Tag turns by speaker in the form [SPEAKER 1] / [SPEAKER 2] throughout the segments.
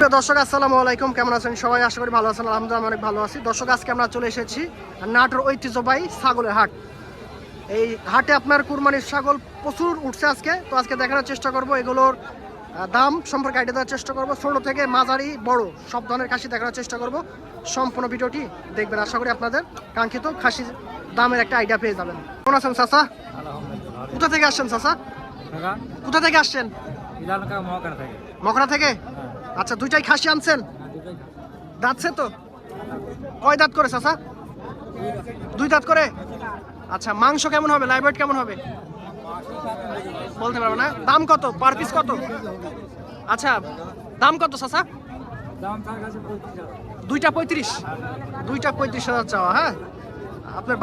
[SPEAKER 1] দর্শক আসসালামু আলাইকুম, কেমন আছেন সবাই? আশা করি ভালো আছেন। আলহামদুলিল্লাহ অনেক ভালো আছি। দর্শক আজকে আমরা চলে এসেছি নাটোর ঐতিহ্যবাহী ছাগলের হাট। এই হাটে আপনার কুরবানির ছাগল প্রচুর উঠছে আজকে। তো আজকে দেখানোর চেষ্টা করব, এগুলোর দাম সম্পর্কে আইডিয়া দেওয়ার চেষ্টা করব। ছোট থেকে মাঝারি বড় সব ধরনের খাসি দেখানোর চেষ্টা করব। সম্পূর্ণ ভিডিওটি দেখবেন, আশা করি আপনাদের কাঙ্ক্ষিত খাসির দামের একটা আইডিয়া পেয়ে যাবেন। কেমন আছেন চাচা? কোথা থেকে আসছেন চাচা? কোথা থেকে আসছেন? মকরা থেকে। আচ্ছা, দুইটাই খাসি আনছেন? দাঁতছে তো? কয় দাঁত করে চাচা? দুই দাঁত করে। আচ্ছা, মাংস কেমন হবে? লাইভ ওয়েট কেমন হবে বলতে পারবো না। দাম কত? পার পিস কত? আচ্ছা, দাম কত চাচা? দুইটা 35। দুইটা 35,000 চাওয়া। হ্যাঁ, আপনার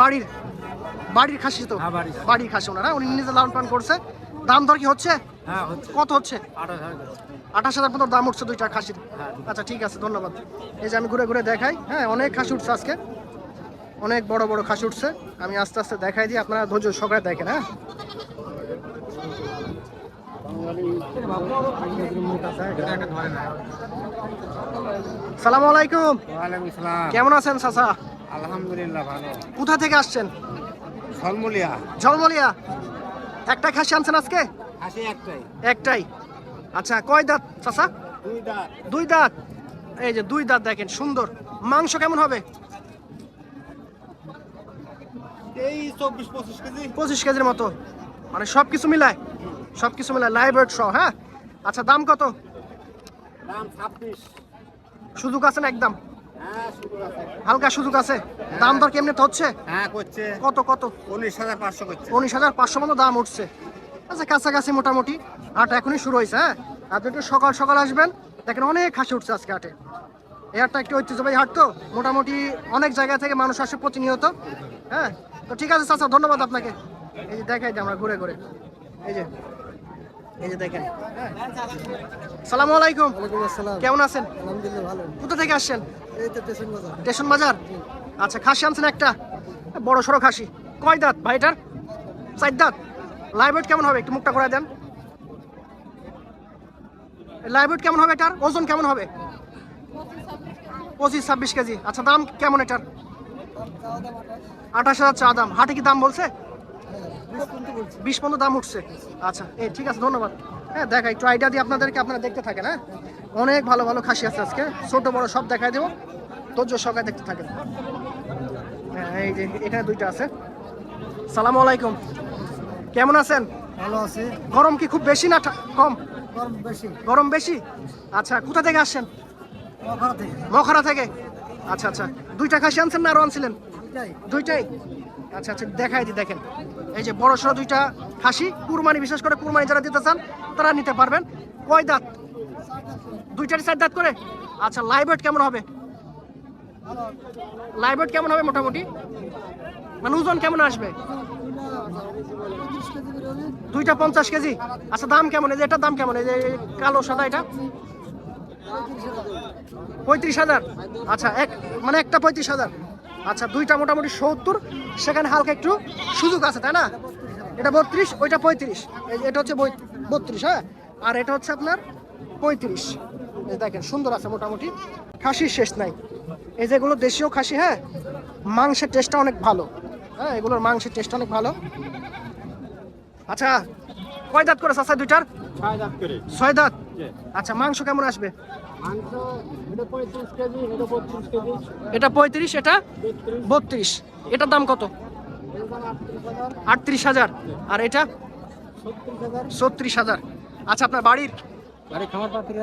[SPEAKER 1] বাড়ির খাসি তো? বাড়ির খাসি ওনারা, উনি নিজে লালন পালন করছে। দাম দর কি হচ্ছে? কত হচ্ছে? 28,000 পর্যন্ত দাম উঠছে দুইটা খাসির। আচ্ছা ঠিক আছে, ধন্যবাদ। এই যে আমি ঘুরে ঘুরে দেখাই। হ্যাঁ, অনেক খাসি উঠছে আজকে, অনেক বড় বড় খাসি উঠছে। আমি আস্তে আস্তে দেখাই দিই, আপনারা ধৈর্য সহকারে দেখেন। হ্যাঁ, সালামু আলাইকুম। কেমন আছেন চাচা?
[SPEAKER 2] আলহামদুলিল্লাহ ভালো।
[SPEAKER 1] কোথা থেকে আসছেন?
[SPEAKER 2] ঝলমলিয়া।
[SPEAKER 1] ঝলমলিয়া। একটা খাসি আনছেন আজকে?
[SPEAKER 2] খাসি
[SPEAKER 1] একটাই। আচ্ছা, কয় দাঁত চাচা?
[SPEAKER 2] দুই দাঁত।
[SPEAKER 1] দুই দাঁত। এই যে দুই দাঁত দেখেন, সুন্দর। মাংস কেমন হবে?
[SPEAKER 2] এই 24-25 কেজি।
[SPEAKER 1] 25 কেজির মতো, মানে সবকিছু মিলায় লাইভ ওয়েট সহ। হ্যাঁ, আচ্ছা, দাম কত?
[SPEAKER 2] দাম 26।
[SPEAKER 1] সুযোগ আছে না একদম?
[SPEAKER 2] হ্যাঁ, সুযোগ আছে।
[SPEAKER 1] হালকা সুযোগ আছে। দাম দর কেমনে তো হচ্ছে?
[SPEAKER 2] হ্যাঁ করছে।
[SPEAKER 1] কত কত?
[SPEAKER 2] 19,500 করছে।
[SPEAKER 1] 19,500 মতো দাম উঠছে। আচ্ছা, কাছাকাছি মোটামুটি। হাট এখনই শুরু হয়েছে। হ্যাঁ, আপনি একটু সকাল সকাল আসবেন, দেখেন অনেক খাসি উঠছে আজকে হাটে। এই হাটটা একটু ঐতিহ্যবাহী হাট তো, মোটামুটি অনেক জায়গা থেকে মানুষ আসে প্রতিনিয়ত। হ্যাঁ, তো ঠিক আছে চাচা, ধন্যবাদ আপনাকে। এই যে দেখাই দিই আমরা ঘুরে ঘুরে। এই যে দেখেন। সালামু আলাইকুম। কেমন আছেন?
[SPEAKER 2] আলহামদুলিল্লাহ ভালো।
[SPEAKER 1] কোথা থেকে আসছেন?
[SPEAKER 2] এই তো স্টেশন বাজার।
[SPEAKER 1] স্টেশন বাজার। আচ্ছা, খাসি আনছেন একটা, বড় সড়ো খাসি। কয় দাঁত ভাইটার? 4 দাঁত। লাইভ ওয়েট কেমন হবে? একটু মুখটা করে দেন। লাইভ ওয়েট কেমন হবে এটার? ওজন কেমন হবে? 25-26 কেজি। আচ্ছা, দাম কেমন এটার? 28,000 চা দাম। হাটে কি দাম বলছে? 20 পর্যন্ত দাম উঠছে। আচ্ছা, ঠিক আছে, ধন্যবাদ। হ্যাঁ, দেখা একটু আইডিয়া দিয়ে আপনাদেরকে, আপনারা দেখতে থাকেন। হ্যাঁ, অনেক ভালো ভালো খাসি আছে আজকে, ছোট বড় সব দেখাই দেবো, ধৈর্য সহকারে দেখতে থাকেন। হ্যাঁ, এই যে এখানে দুইটা আছে। সালামু আলাইকুম। কেমন আছেন?
[SPEAKER 2] ভালো আছে।
[SPEAKER 1] গরম কি খুব বেশি না কম?
[SPEAKER 2] গরম বেশি।
[SPEAKER 1] গরম বেশি। আচ্ছা, কোথা থেকে আসছেন?
[SPEAKER 2] মকরা থেকে।
[SPEAKER 1] মখরা থেকে। আচ্ছা আচ্ছা, দুইটা খাসি আনছেন না আরো আনছিলেন?
[SPEAKER 2] এটাই।
[SPEAKER 1] দুইটাই। আচ্ছা আচ্ছা, দেখাই দিই, দেখেন এই যে বড় সড়ো দুইটা খাসি, কুরবানি, বিশেষ করে কুরবানি যারা দিতে চান তারা নিতে পারবেন। কয় দাঁত? দুইটারই 4 দাঁত করে। আচ্ছা, লাইভ ওয়েট কেমন হবে? লাইভ ওয়েট কেমন হবে মোটামুটি, মানে ওজন কেমন আসবে? দুইটা 50 কেজি। আচ্ছা, দাম কেমন? এই যে এটার দাম কেমন? এই যে কালো সাদা এটা 35,000। আচ্ছা, মানে একটা 35,000। আচ্ছা, দুইটা মোটামুটি 70, সেখানে হালকা একটু সুযোগ আছে, তাই না? এটা 32, ওইটা 35। এটা হচ্ছে 32। হ্যাঁ, আর এটা হচ্ছে আপনার 35। এই দেখেন, সুন্দর আছে মোটামুটি, খাসির শেষ নাই। এই যেগুলো দেশীয় খাসি। হ্যাঁ, মাংসের টেস্টটা অনেক ভালো। হ্যাঁ, এগুলোর মাংসের টেস্ট অনেক ভালো। আচ্ছা, কয় দাঁত করে চাচা দুইটার?
[SPEAKER 2] 6 দাঁত করে।
[SPEAKER 1] 6 দাঁত। আচ্ছা, মাংস কেমন আসবে?
[SPEAKER 2] মাংস এটা 35 কেজি, এটা 32 কেজি।
[SPEAKER 1] এটা 35, এটা 32। এটার দাম কত? 38,000। আর এটা 36,000। আচ্ছা, আপনার বাড়ির
[SPEAKER 2] বাড়ি খামার পাত্রে।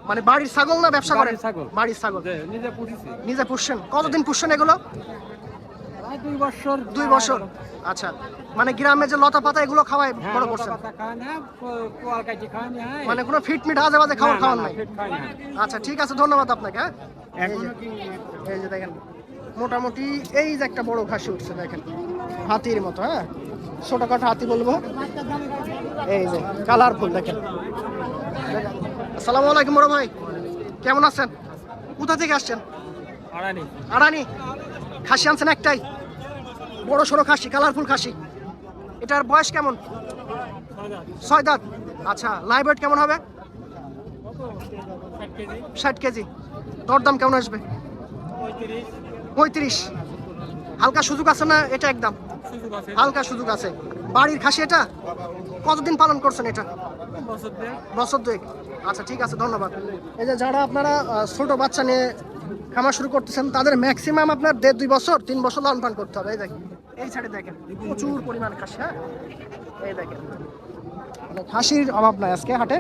[SPEAKER 1] মানে বাড়ির ছাগল না ব্যবসা করেন?
[SPEAKER 2] বাড়ির ছাগল।
[SPEAKER 1] বাড়ির ছাগল
[SPEAKER 2] নিজে পুষিছি।
[SPEAKER 1] নিজে পুষছেন? কতদিন পুষছেন এগুলো?
[SPEAKER 2] প্রায় 2 বছর।
[SPEAKER 1] 2 বছর। আচ্ছা, মানে গ্রামে যে লতা পাতা এগুলো খাওয়াই বড় করছেন? মানে কোনো ফিটমিট আজে বাজে খাওয়ার নাই? আচ্ছা, ঠিক আছে, ধন্যবাদ আপনাকে। হ্যাঁ, এই যে দেখেন মোটামুটি এই যে একটা বড় খাসি উঠছে, দেখেন হাতির মতো। হ্যাঁ, ছোটখাটো হাতি বলবো। এই যে কালারফুল, দেখেন। আসসালামু আলাইকুম বড় ভাই, কেমন আছেন? কোথা থেকে আসছেন? আড়ানি। খাসি আনছেন একটাই, বড় সড়ো খাসি, কালারফুল খাসি। এটার বয়স কেমন? 6 দাঁত। আচ্ছা, লাইভ ওয়েট কেমন হবে?
[SPEAKER 2] KG
[SPEAKER 1] 60 KG. দরদাম কেমন আসবে? 35। হালকা সুযোগ আছে না? এটা একদম
[SPEAKER 2] সুযোগ আছে
[SPEAKER 1] হালকা সুযোগ আছে। বাড়ির খাসি এটা? কতদিন পালন করছেন এটা?
[SPEAKER 2] বছর দিয়ে
[SPEAKER 1] বছর দুয়েক। আচ্ছা ঠিক আছে, ধন্যবাদ। এই যে যারা আপনারা ছোট বাচ্চা নিয়ে খামার শুরু করতেছেন তাদের ম্যাক্সিমাম আপনার 1.5-2 বছর 3 বছর লালন পালন করতে হবে। এই দেখেন, এই সাইডে দেখেন প্রচুর পরিমাণ খাসি। হ্যাঁ, এই দেখেন মানে খাসির অভাব নাই আজকে হাটে,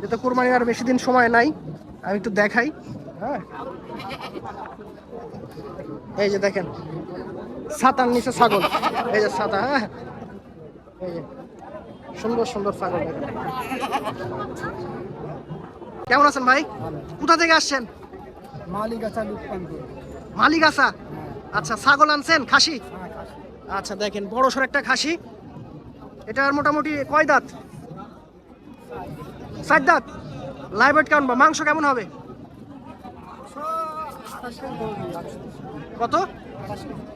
[SPEAKER 1] যেহেতু কুরবানির আর বেশি দিন সময় নাই। আমি একটু দেখাই। হ্যাঁ, এই যে দেখেন ছাতার নিচে ছাগল। এই যে ছাতা। হ্যাঁ, এই যে সুন্দর সুন্দর ছাগল দেখেন। কেমন আছেন ভাই? কোথা থেকে আসছেন?
[SPEAKER 2] মালিগাছা লুৎপানপুর।
[SPEAKER 1] মালিগাছা। আচ্ছা, ছাগল আনছেন খাসি? আচ্ছা দেখেন বড় সর একটা খাসি। এটার মোটামুটি কয় দাঁত? 4 দাঁত। লাইভ ওয়েট কেমন, মাংস কেমন হবে? কত?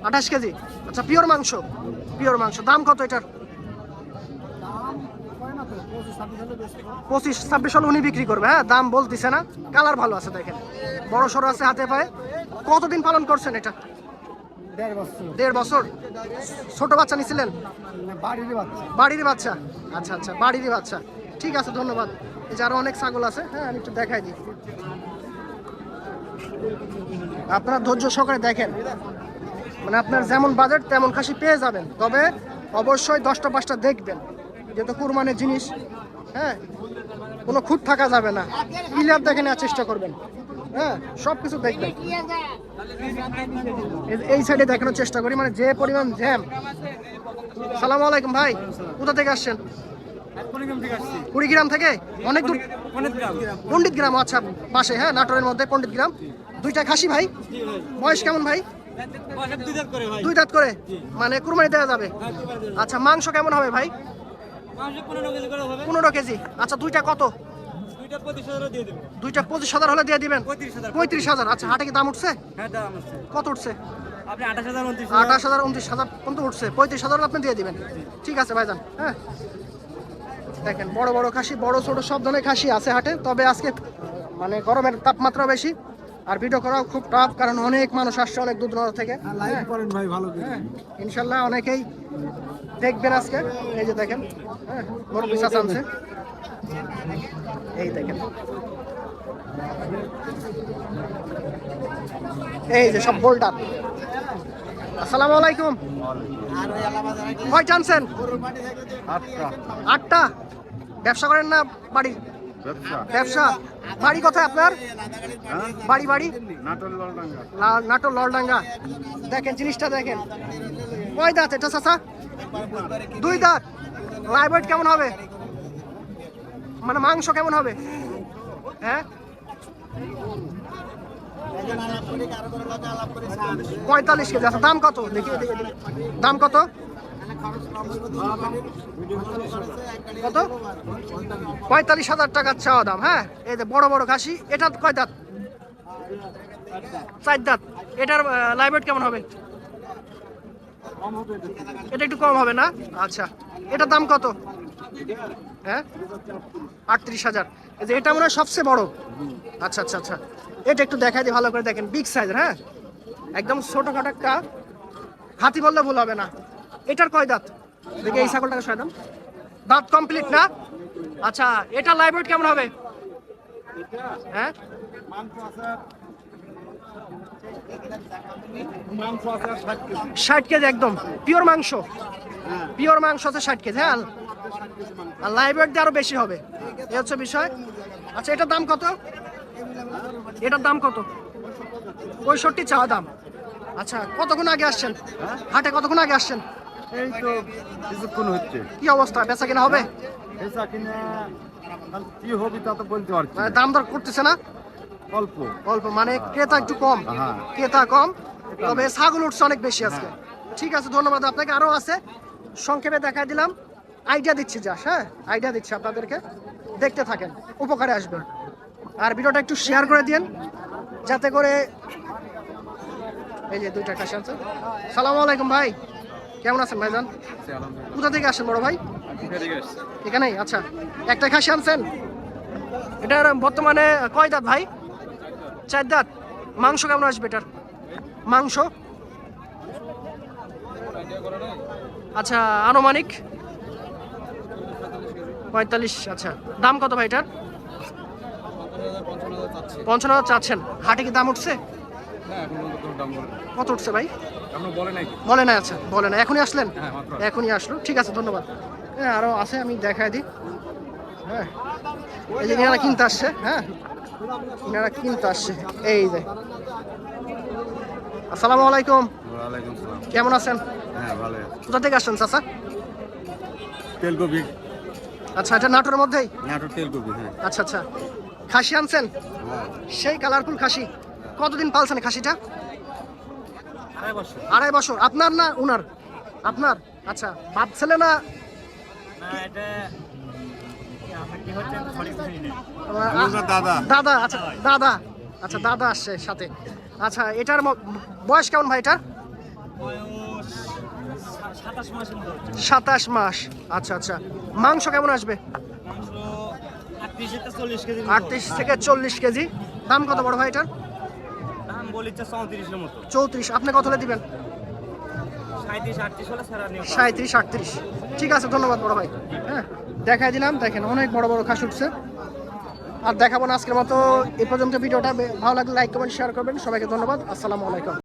[SPEAKER 1] 28 কেজি। আচ্ছা, পিওর মাংস। পিওর মাংস। দাম কত এটার? 25-26 হলে উনি বিক্রি করবে। হ্যাঁ, দাম বলতেছে না। কালার ভালো আছে দেখেন, বড় সড়ো আছে হাতে পায়ে। কতদিন পালন করছেন এটা? 1.5 বছর। ছোট বাচ্চা নিছিলেন? বাড়ির বাচ্চা। আচ্ছা আচ্ছা, বাড়ির বাচ্চা। ঠিক আছে, ধন্যবাদ। এই যে আরো অনেক ছাগল আছে। হ্যাঁ, আমি একটু দেখাই দিই, আপনারা ধৈর্য সহকারে দেখেন। মানে আপনার যেমন বাজেট তেমন খাসি পেয়ে যাবেন, তবে অবশ্যই 10টা 5টা দেখবেন, যেহেতু কুরবানির জিনিস। হ্যাঁ, কোনো খুঁত থাকা যাবে না। ক্লিয়ার দেখে নেওয়ার চেষ্টা করবেন। হ্যাঁ, সব কিছু দেখবেন। এই সাইডে দেখানোর চেষ্টা করি, মানে যে পরিমাণ জ্যাম। সালাম আলাইকুম ভাই, কোথা থেকে আসছেন? কুড়িগ্রাম থেকে? অনেক দূর। পণ্ডিত গ্রাম। আচ্ছা, পাশে। হ্যাঁ, নাটোরের মধ্যে পণ্ডিত গ্রাম। 2টা খাসি ভাই? বয়স কেমন ভাই? 2 দাঁত করে। মানে কুরবানি দেওয়া যাবে। আচ্ছা, মাংস কেমন হবে ভাই? 15 কেজি। আচ্ছা, 2টা কত? 2টা 25,000 হলে দিয়ে দিবেন? 35,000। আচ্ছা, হাটে কি দাম উঠছে? কত উঠছে? 28,000 29,000 পর্যন্ত উঠছে। 35,000 হলে আপনি দিয়ে দিবেন। ঠিক আছে ভাইজান। হ্যাঁ, দেখেন বড় বড় খাসি, বড় ছোট সব ধরনের খাসি আছে হাটে। তবে আজকে মানে গরমের তাপমাত্রা বেশি, আর ভিডিও করাও খুব টাফ, কারণ অনেক মানুষ আসছে অনেক দূর দূরান্ত থেকে। হ্যাঁ, ইনশাল্লাহ অনেকেই দেখবেন আজকে। এই যে দেখেন, হ্যাঁ, বড় পিস আনছে। এই দেখেন, এই যে সব বোল্ডার। আসসালামু আলাইকুম। কয়টা আনছেন? 8টা। ব্যবসা করেন না বাড়ি? ব্যবসা। বাড়ি কোথায় আপনার? বাড়ি নাটোর ললডাঙ্গা। দেখেন জিনিসটা দেখেন, কয় দাঁত এটা চাচা? 2 দাঁত। লাইভ ওয়েট কেমন হবে? মানে মাংস কেমন হবে? হ্যাঁ, 45 কেজি। আচ্ছা, দাম কত? দেখি দাম কত? কত? 45,000 টাকা চাওয়া দাম। হ্যাঁ, এই যে বড় বড় খাসি। এটা কয় দাঁত? 4 দাঁত। এটার লাইভ ওয়েট কেমন হবে? এটা একটু কম হবে না? আচ্ছা, এটার দাম কত? হ্যাঁ, 38,000। এই যে এটা মনে হয় সবচেয়ে বড়। আচ্ছা আচ্ছা আচ্ছা, এটা একটু দেখাই দিই ভালো করে। দেখেন বিগ সাইজের। হ্যাঁ, একদম ছোটখাটো একটা হাতি বললে ভুল হবে না। এটার কয় দাঁত? দেখি এই ছাগলটাকে সরাই দাম। দাঁত কমপ্লিট না? আচ্ছা, এটা লাইভ ওয়েট কেমন হবে? হ্যাঁ, 60 কেজি। একদম পিওর মাংস। পিওর মাংস আছে 60 কেজি। হ্যাঁ, আর লাইভ ওয়েট দিয়ে আরো বেশি হবে, এই হচ্ছে বিষয়। আচ্ছা, এটার দাম কত? এটার দাম কত? 65 চাওয়া দাম। আচ্ছা, কতক্ষণ আগে আসছেন হাটে? কতক্ষণ আগে আসছেন?
[SPEAKER 2] এই তো কিছুক্ষণ হচ্ছে।
[SPEAKER 1] কি অবস্থা, বেচা কিনা হবে?
[SPEAKER 2] বেচা কিনা কি হবে তা তো বলতে পারছি
[SPEAKER 1] মানে দাম দর করতেছে না?
[SPEAKER 2] অল্প
[SPEAKER 1] অল্প, মানে ক্রেতা একটু কম।
[SPEAKER 2] হ্যাঁ।
[SPEAKER 1] ক্রেতা কম, তবে ছাগল উঠছে অনেক বেশি আজকে। ঠিক আছে, ধন্যবাদ আপনাকে। আরো আছে, সংক্ষেপে দেখাই দিলাম, আইডিয়া দিচ্ছি যা। হ্যাঁ, আইডিয়া দিচ্ছি আপনাদেরকে, দেখতে থাকেন, উপকারে আসবেন। আর ভিডিওটা একটু শেয়ার করে দিন, যাতে করে। এই যে 2টা খাসি আছে। সালাম আলাইকুম ভাই, কেমন আছেন ভাইজান? কোথা থেকে আসেন বড় ভাই? এখানেই। আচ্ছা, একটা খাসি আনছেন? এটার বর্তমানে কয় দাঁত ভাই? 4 দাঁত। মাংস কেমন আসবে এটার? মাংস আচ্ছা আনুমানিক 45। আচ্ছা দাম কত ভাই এটার? 55,000 চাচ্ছেন। হাটে কি দাম উঠছে? কত উঠছে ভাই? বলে না। আচ্ছা বলে না, এখনই আসলেন? এখনই আসলো, ঠিক আছে ধন্যবাদ। হ্যাঁ আরো আছে, আমি দেখাই দিই। হ্যাঁ এই যে এনারা কিনতে আসছে, হ্যাঁ এনারা কিনতে আসছে। এই যে আসসালামু আলাইকুম, কেমন আছেন?
[SPEAKER 2] হ্যাঁ ভালো।
[SPEAKER 1] কোথা থেকে আসছেন চাচা?
[SPEAKER 2] তেলকপি,
[SPEAKER 1] আচ্ছা এটা নাটোরের মধ্যেই?
[SPEAKER 2] নাটোর তেলকপি। হ্যাঁ
[SPEAKER 1] আচ্ছা আচ্ছা, খাসি আনছেন? সেই কালারফুল খাসি। কতদিন পালছেন খাসিটা? 2.5 বছর। আপনার না উনার? আপনার। আচ্ছা বাপ ছেলে না?
[SPEAKER 2] দাদা।
[SPEAKER 1] দাদা। আচ্ছা দাদা। আচ্ছা দাদা আসছে সাথে। আচ্ছা এটার বয়স কেমন ভাই এটার? 27 মাস। আচ্ছা আচ্ছা, মাংস কেমন আসবে? 38 থেকে 40 কেজি। দাম কত বড় ভাই এটার? 34। আপনি কত হলে দিবেন? 37 38। ঠিক আছে ধন্যবাদ বড় ভাই। হ্যাঁ দেখাই দিলাম, দেখেন অনেক বড় বড় খাসি উঠছে। আর দেখাবো না আজকের মতো। এই পর্যন্ত ভিডিওটা ভালো লাগলে লাইক কমেন্ট শেয়ার করবেন। সবাইকে ধন্যবাদ, আসসালামু আলাইকুম।